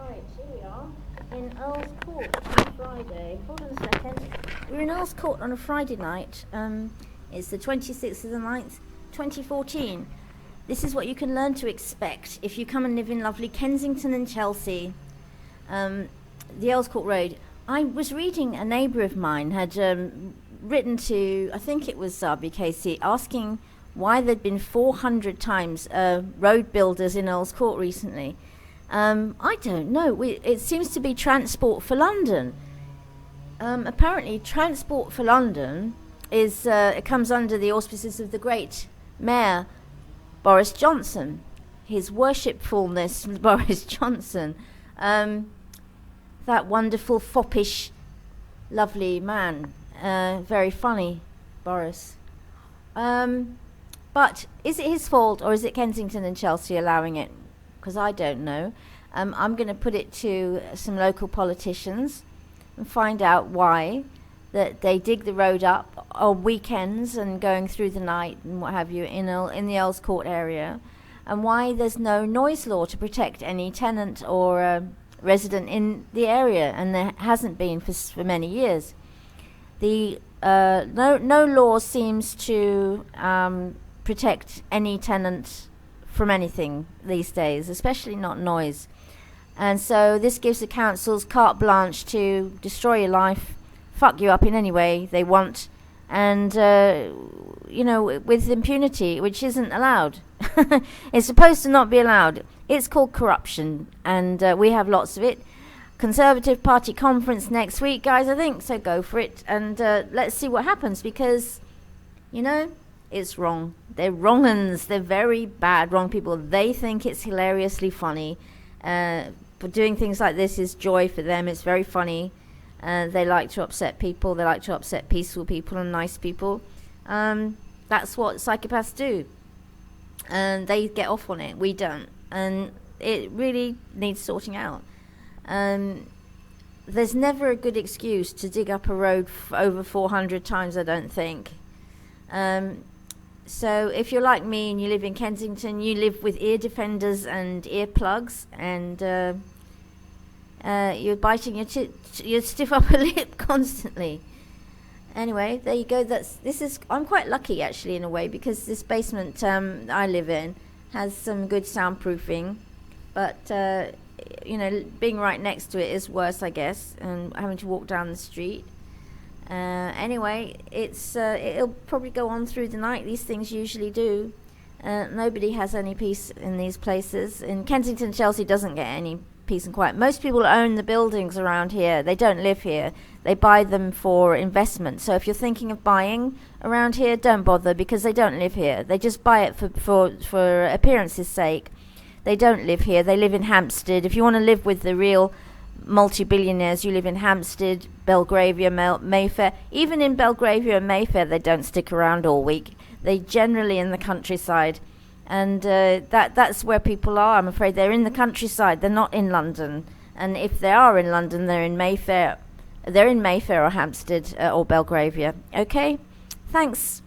Right, here we are in Earl's Court on Friday. Hold on a second. We're in Earl's Court on a Friday night. It's the 26th of the 9th, 2014. This is what you can learn to expect if you come and live in lovely Kensington and Chelsea, the Earl's Court Road. I was reading, a neighbour of mine had written to, I think it was RBKC, asking why there'd been 400 times road builders in Earl's Court recently. I don't know. It seems to be Transport for London. Apparently, Transport for London is it comes under the auspices of the great Mayor Boris Johnson, His Worshipfulness Boris Johnson, that wonderful, foppish, lovely man, very funny, Boris. But is it his fault, or is it Kensington and Chelsea allowing it? Because I don't know. I'm going to put it to some local politicians and find out why that they dig the road up on weekends and going through the night and what have you in the Earl's Court area, and why there's no noise law to protect any tenant or resident in the area, and there hasn't been for many years. The no law seems to protect any tenant from anything these days, especially not noise. And so this gives the councils carte blanche to destroy your life, fuck you up in any way they want, and with impunity, which isn't allowed. It's supposed to not be allowed. It's called corruption, and we have lots of it. Conservative Party conference next week, guys, I think, so go for it, and let's see what happens, because it's wrong. They're wrong-uns. They're very bad, wrong people. They think it's hilariously funny. But doing things like this is joy for them. It's very funny. They like to upset people. They like to upset peaceful people and nice people. That's what psychopaths do. And they get off on it. We don't. And it really needs sorting out. There's never a good excuse to dig up a road over 400 times, I don't think. So if you're like me and you live in Kensington, you live with ear defenders and earplugs, and you're biting your stiff upper lip constantly. Anyway, there you go. I'm quite lucky actually in a way, because this basement I live in has some good soundproofing, but being right next to it is worse, I guess, and having to walk down the street. Anyway, it'll probably go on through the night. These things usually do. Nobody has any peace in these places. In Kensington, Chelsea doesn't get any peace and quiet. Most people own the buildings around here. They don't live here. They buy them for investment. So if you're thinking of buying around here, don't bother, because they don't live here. They just buy it for appearance's sake. They don't live here. They live in Hampstead. If you want to live with the real multi-billionaires, you live in Hampstead, Belgravia, Mayfair. Even in Belgravia and Mayfair, they don't stick around all week. They generally in the countryside, and that's where people are. I'm afraid they're in the countryside. They're not in London, and if they are in London, they're in Mayfair. They're in Mayfair or Hampstead or Belgravia. Okay, thanks.